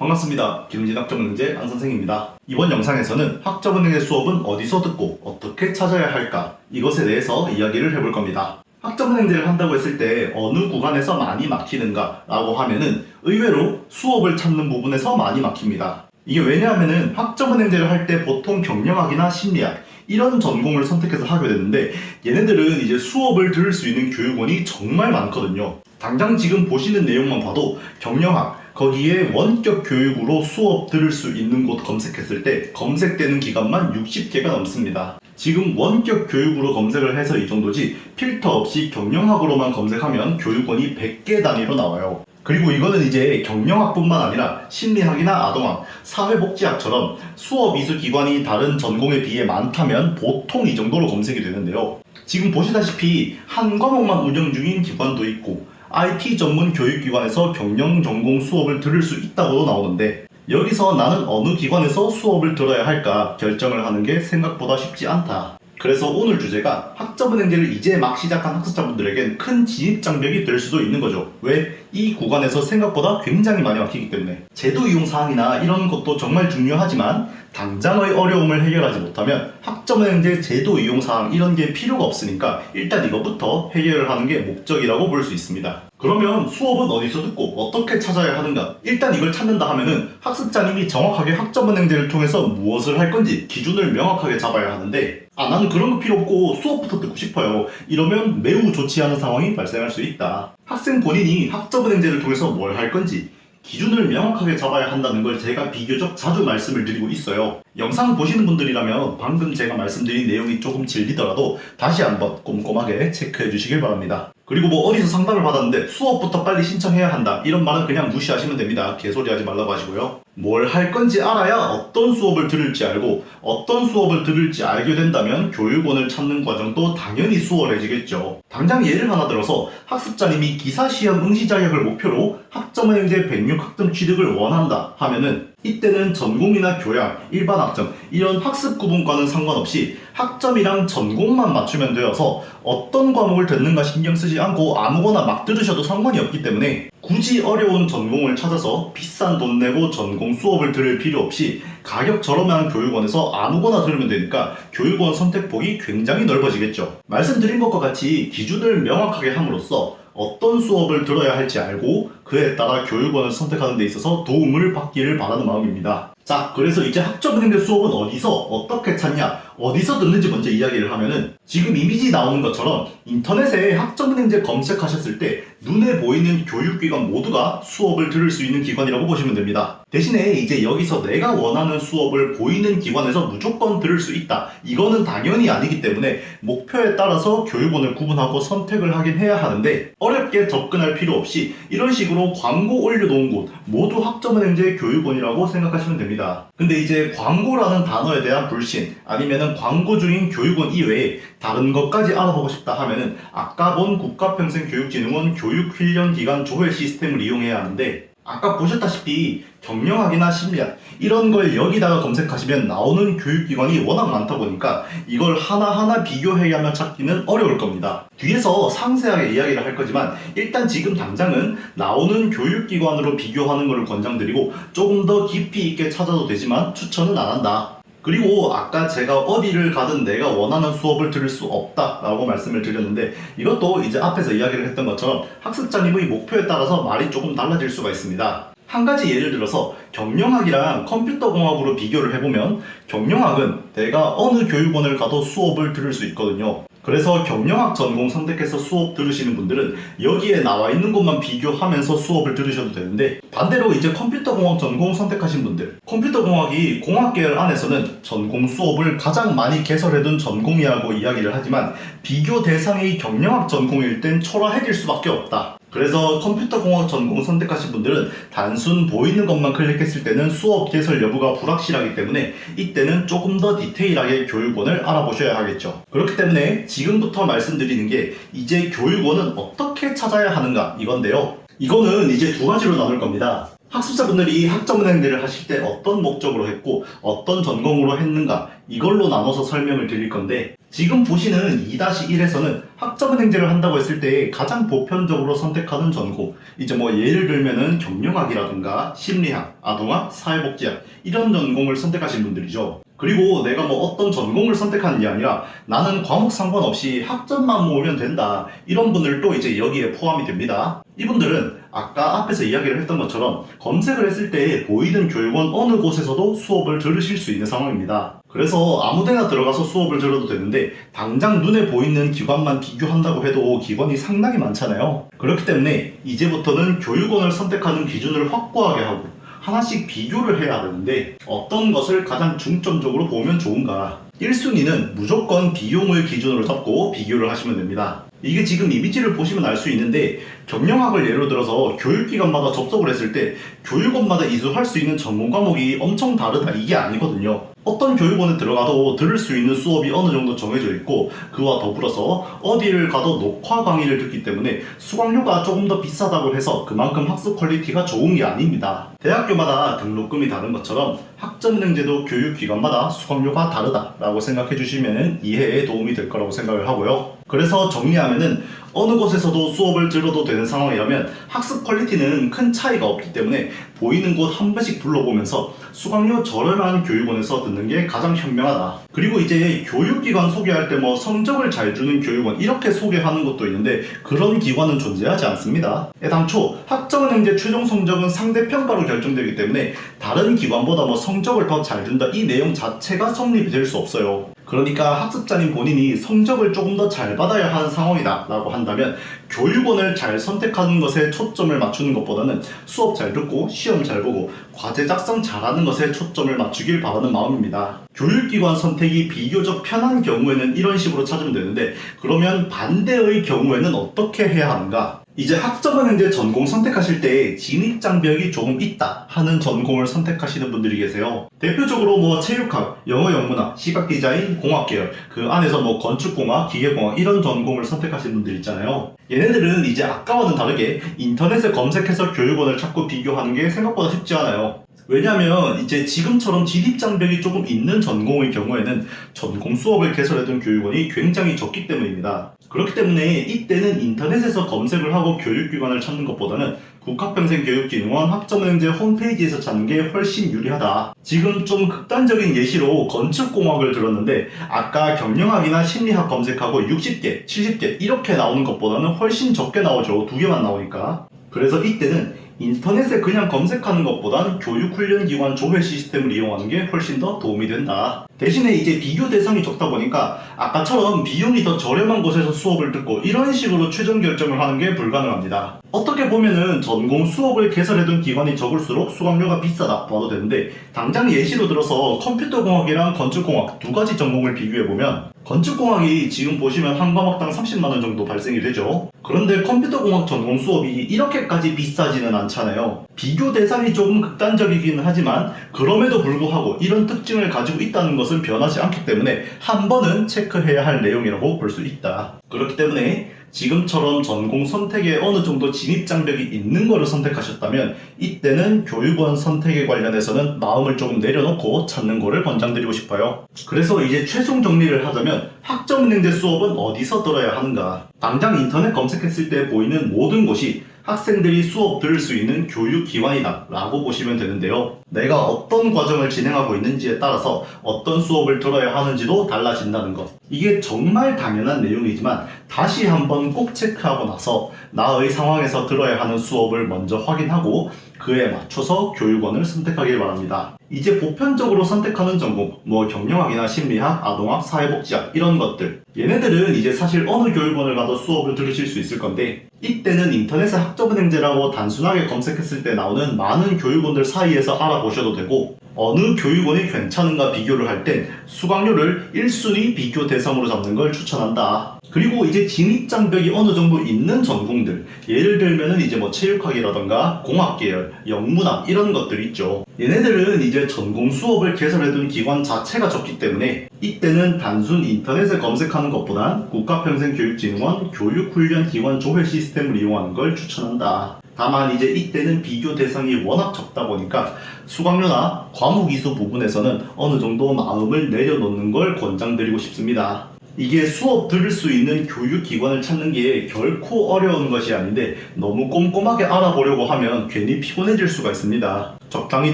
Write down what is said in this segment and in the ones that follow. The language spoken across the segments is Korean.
반갑습니다. 기름진 학점은행제 안선생입니다. 이번 영상에서는 학점은행제 수업은 어디서 듣고 어떻게 찾아야 할까? 이것에 대해서 이야기를 해볼 겁니다. 학점은행제를 한다고 했을 때 어느 구간에서 많이 막히는가 라고 하면은 의외로 수업을 찾는 부분에서 많이 막힙니다. 이게 왜냐하면은 학점은행제를 할 때 보통 경영학이나 심리학 이런 전공을 선택해서 하게 되는데 얘네들은 이제 수업을 들을 수 있는 교육원이 정말 많거든요. 당장 지금 보시는 내용만 봐도 경영학 거기에 원격 교육으로 수업 들을 수 있는 곳 검색했을 때 검색되는 기간만 60개가 넘습니다. 지금 원격 교육으로 검색을 해서 이 정도지 필터 없이 경영학으로만 검색하면 교육원이 100개 단위로 나와요. 그리고 이거는 이제 경영학뿐만 아니라 심리학이나 아동학, 사회복지학처럼 수업 이수 기관이 다른 전공에 비해 많다면 보통 이 정도로 검색이 되는데요. 지금 보시다시피 한 과목만 운영 중인 기관도 있고 IT 전문 교육기관에서 경영 전공 수업을 들을 수 있다고도 나오는데 여기서 나는 어느 기관에서 수업을 들어야 할까 결정을 하는 게 생각보다 쉽지 않다. 그래서 오늘 주제가 학점은행제를 이제 막 시작한 학습자분들에겐 큰 진입장벽이 될 수도 있는 거죠. 왜? 이 구간에서 생각보다 굉장히 많이 막히기 때문에. 제도 이용 사항이나 이런 것도 정말 중요하지만 당장의 어려움을 해결하지 못하면 학점은행제 제도 이용 사항 이런 게 필요가 없으니까 일단 이것부터 해결을 하는 게 목적이라고 볼 수 있습니다. 그러면 수업은 어디서 듣고 어떻게 찾아야 하는가? 일단 이걸 찾는다 하면은 학습자님이 정확하게 학점은행제를 통해서 무엇을 할 건지 기준을 명확하게 잡아야 하는데 나는 그런 거 필요 없고 수업부터 듣고 싶어요. 이러면 매우 좋지 않은 상황이 발생할 수 있다. 학생 본인이 학점은행제를 통해서 뭘 할 건지 기준을 명확하게 잡아야 한다는 걸 제가 비교적 자주 말씀을 드리고 있어요. 영상 보시는 분들이라면 방금 제가 말씀드린 내용이 조금 질리더라도 다시 한번 꼼꼼하게 체크해 주시길 바랍니다. 그리고 뭐 어디서 상담을 받았는데 수업부터 빨리 신청해야 한다 이런 말은 그냥 무시하시면 됩니다. 개소리 하지 말라고 하시고요. 뭘 할 건지 알아야 어떤 수업을 들을지 알고 어떤 수업을 들을지 알게 된다면 교육원을 찾는 과정도 당연히 수월해지겠죠. 당장 예를 하나 들어서 학습자님이 기사시험 응시 자격을 목표로 학점은행제 106학점 취득을 원한다 하면은 이때는 전공이나 교양, 일반 학점 이런 학습 구분과는 상관없이 학점이랑 전공만 맞추면 되어서 어떤 과목을 듣는가 신경 쓰지 않고 아무거나 막 들으셔도 상관이 없기 때문에 굳이 어려운 전공을 찾아서 비싼 돈 내고 전공 수업을 들을 필요 없이 가격 저렴한 교육원에서 아무거나 들으면 되니까 교육원 선택폭이 굉장히 넓어지겠죠. 말씀드린 것과 같이 기준을 명확하게 함으로써 어떤 수업을 들어야 할지 알고 그에 따라 교육원을 선택하는 데 있어서 도움을 받기를 바라는 마음입니다. 자, 그래서 이제 학점은행제 수업은 어디서 어떻게 찾냐, 어디서 듣는지 먼저 이야기를 하면은 지금 이미지 나오는 것처럼 인터넷에 학점은행제 검색하셨을 때 눈에 보이는 교육기관 모두가 수업을 들을 수 있는 기관이라고 보시면 됩니다. 대신에 이제 여기서 내가 원하는 수업을 보이는 기관에서 무조건 들을 수 있다. 이거는 당연히 아니기 때문에 목표에 따라서 교육원을 구분하고 선택을 하긴 해야 하는데 어렵게 접근할 필요 없이 이런 식으로 광고 올려놓은 곳 모두 학점은행제 교육원이라고 생각하시면 됩니다. 근데 이제 광고라는 단어에 대한 불신 아니면은 광고 중인 교육원 이외에 다른 것까지 알아보고 싶다 하면은 아까 본 국가평생교육진흥원 교육훈련기관 조회 시스템을 이용해야 하는데 아까 보셨다시피 경영학이나 심리학 이런 걸 여기다가 검색하시면 나오는 교육기관이 워낙 많다 보니까 이걸 하나하나 비교해야만 찾기는 어려울 겁니다. 뒤에서 상세하게 이야기를 할 거지만 일단 지금 당장은 나오는 교육기관으로 비교하는 것을 권장드리고 조금 더 깊이 있게 찾아도 되지만 추천은 안 한다. 그리고 아까 제가 어디를 가든 내가 원하는 수업을 들을 수 없다라고 말씀을 드렸는데 이것도 이제 앞에서 이야기를 했던 것처럼 학습자님의 목표에 따라서 말이 조금 달라질 수가 있습니다. 한 가지 예를 들어서 경영학이랑 컴퓨터공학으로 비교를 해보면 경영학은 내가 어느 교육원을 가도 수업을 들을 수 있거든요. 그래서 경영학 전공 선택해서 수업 들으시는 분들은 여기에 나와 있는 것만 비교하면서 수업을 들으셔도 되는데 반대로 이제 컴퓨터공학 전공 선택하신 분들 컴퓨터공학이 공학계열 안에서는 전공 수업을 가장 많이 개설해둔 전공이라고 이야기를 하지만 비교 대상이 경영학 전공일 땐 초라해질 수밖에 없다. 그래서 컴퓨터공학 전공 선택하신 분들은 단순 보이는 것만 클릭했을 때는 수업 개설 여부가 불확실하기 때문에 이때는 조금 더 디테일하게 교육원을 알아보셔야 하겠죠. 그렇기 때문에 지금부터 말씀드리는 게 이제 교육원은 어떻게 찾아야 하는가 이건데요. 이거는 이제 두 가지로 나눌 겁니다. 학습자분들이 학점은행제를 하실 때 어떤 목적으로 했고 어떤 전공으로 했는가 이걸로 나눠서 설명을 드릴 건데, 지금 보시는 2-1에서는 학점은행제를 한다고 했을 때 가장 보편적으로 선택하는 전공, 이제 뭐 예를 들면은 경영학이라든가 심리학, 아동학, 사회복지학 이런 전공을 선택하신 분들이죠. 그리고 내가 뭐 어떤 전공을 선택하는 게 아니라 나는 과목 상관없이 학점만 모으면 된다, 이런 분들도 이제 여기에 포함이 됩니다. 이분들은 아까 앞에서 이야기를 했던 것처럼 검색을 했을 때 보이는 교육원 어느 곳에서도 수업을 들으실 수 있는 상황입니다. 그래서 아무데나 들어가서 수업을 들어도 되는데, 당장 눈에 보이는 기관만 비교한다고 해도 기관이 상당히 많잖아요. 그렇기 때문에 이제부터는 교육원을 선택하는 기준을 확고하게 하고 하나씩 비교를 해야 되는데, 어떤 것을 가장 중점적으로 보면 좋은가? 1순위는 무조건 비용을 기준으로 잡고 비교를 하시면 됩니다. 이게 지금 이미지를 보시면 알 수 있는데, 경영학을 예로 들어서 교육기관마다 접속을 했을 때 교육원마다 이수할 수 있는 전공 과목이 엄청 다르다, 이게 아니거든요. 어떤 교육원에 들어가도 들을 수 있는 수업이 어느 정도 정해져 있고, 그와 더불어서 어디를 가도 녹화 강의를 듣기 때문에 수강료가 조금 더 비싸다고 해서 그만큼 학습 퀄리티가 좋은 게 아닙니다. 대학교마다 등록금이 다른 것처럼 학점은행제도 교육기관마다 수강료가 다르다라고 생각해 주시면 이해에 도움이 될 거라고 생각을 하고요. 그래서 정리하면은 어느 곳에서도 수업을 들어도 되는 상황이라면 학습 퀄리티는 큰 차이가 없기 때문에 보이는 곳 한 번씩 둘러보면서 수강료 저렴한 교육원에서 듣는 게 가장 현명하다. 그리고 이제 교육기관 소개할 때 뭐 성적을 잘 주는 교육원 이렇게 소개하는 것도 있는데, 그런 기관은 존재하지 않습니다. 애당초 학점은행제 최종 성적은 상대평가로 결정되기 때문에 다른 기관보다 뭐 성적을 더 잘 준다, 이 내용 자체가 성립이 될 수 없어요. 그러니까 학습자님 본인이 성적을 조금 더 잘 받아야 하는 상황이다 라고 한다면 교육원을 잘 선택하는 것에 초점을 맞추는 것보다는 수업 잘 듣고 시험 잘 보고 과제 작성 잘하는 것에 초점을 맞추길 바라는 마음입니다. 교육기관 선택이 비교적 편한 경우에는 이런 식으로 찾으면 되는데, 그러면 반대의 경우에는 어떻게 해야 하는가? 이제 학점은행제 전공 선택하실 때 진입장벽이 조금 있다 하는 전공을 선택하시는 분들이 계세요. 대표적으로 뭐 체육학, 영어 영문학, 시각디자인, 공학계열, 그 안에서 뭐 건축공학, 기계공학 이런 전공을 선택하시는 분들 있잖아요. 얘네들은 이제 아까와는 다르게 인터넷에 검색해서 교육원을 찾고 비교하는 게 생각보다 쉽지 않아요. 왜냐면 이제 지금처럼 진입장벽이 조금 있는 전공의 경우에는 전공 수업을 개설해둔 교육원이 굉장히 적기 때문입니다. 그렇기 때문에 이때는 인터넷에서 검색을 하고 교육기관을 찾는 것보다는 국가평생교육진흥원 학점은행제 홈페이지에서 찾는 게 훨씬 유리하다. 지금 좀 극단적인 예시로 건축공학을 들었는데, 아까 경영학이나 심리학 검색하고 60개, 70개 이렇게 나오는 것보다는 훨씬 적게 나오죠. 2개만 나오니까. 그래서 이때는 인터넷에 그냥 검색하는 것보단 교육훈련기관 조회 시스템을 이용하는 게 훨씬 더 도움이 된다. 대신에 이제 비교 대상이 적다 보니까 아까처럼 비용이 더 저렴한 곳에서 수업을 듣고 이런 식으로 최종 결정을 하는 게 불가능합니다. 어떻게 보면은 전공 수업을 개설해둔 기관이 적을수록 수강료가 비싸다 봐도 되는데, 당장 예시로 들어서 컴퓨터공학이랑 건축공학 두 가지 전공을 비교해보면 건축공학이 지금 보시면 한 과목당 30만원 정도 발생이 되죠. 그런데 컴퓨터공학 전공 수업이 이렇게까지 비싸지는 않잖아요. 비교 대상이 조금 극단적이긴 하지만 그럼에도 불구하고 이런 특징을 가지고 있다는 것은 변하지 않기 때문에 한 번은 체크해야 할 내용이라고 볼 수 있다. 그렇기 때문에 지금처럼 전공 선택에 어느 정도 진입장벽이 있는 거를 선택하셨다면 이때는 교육원 선택에 관련해서는 마음을 조금 내려놓고 찾는 거를 권장드리고 싶어요. 그래서 이제 최종 정리를 하자면 학점은행제 수업은 어디서 들어야 하는가? 당장 인터넷 검색했을 때 보이는 모든 곳이 학생들이 수업 들을 수 있는 교육기관이다 라고 보시면 되는데요. 내가 어떤 과정을 진행하고 있는지에 따라서 어떤 수업을 들어야 하는지도 달라진다는 것. 이게 정말 당연한 내용이지만 다시 한번 꼭 체크하고 나서 나의 상황에서 들어야 하는 수업을 먼저 확인하고 그에 맞춰서 교육원을 선택하길 바랍니다. 이제 보편적으로 선택하는 전공, 뭐 경영학이나 심리학, 아동학, 사회복지학 이런 것들, 얘네들은 이제 사실 어느 교육원을 가도 수업을 들으실 수 있을 건데, 이때는 인터넷에 학점은행제라고 단순하게 검색했을 때 나오는 많은 교육원들 사이에서 알아보셔도 되고, 어느 교육원이 괜찮은가 비교를 할 땐 수강료를 1순위 비교 대상으로 잡는 걸 추천한다. 그리고 이제 진입장벽이 어느 정도 있는 전공들, 예를 들면은 이제 뭐 체육학이라던가 공학계열, 영문학 이런 것들 있죠. 얘네들은 이제 전공 수업을 개설해둔 기관 자체가 적기 때문에 이때는 단순 인터넷에 검색하는 것보단 국가평생교육진흥원 교육훈련기관 조회 시스템을 이용하는 걸 추천한다. 다만 이제 이때는 비교 대상이 워낙 적다 보니까 수강료나 과목 이수 부분에서는 어느 정도 마음을 내려놓는 걸 권장드리고 싶습니다. 이게 수업 들을 수 있는 교육기관을 찾는 게 결코 어려운 것이 아닌데 너무 꼼꼼하게 알아보려고 하면 괜히 피곤해질 수가 있습니다. 적당히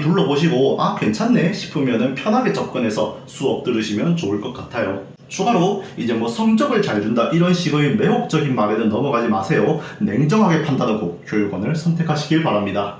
둘러보시고 아 괜찮네 싶으면 편하게 접근해서 수업 들으시면 좋을 것 같아요. 추가로 이제 뭐 성적을 잘 준다 이런 식의 매혹적인 말에는 넘어가지 마세요. 냉정하게 판단하고 교육원을 선택하시길 바랍니다.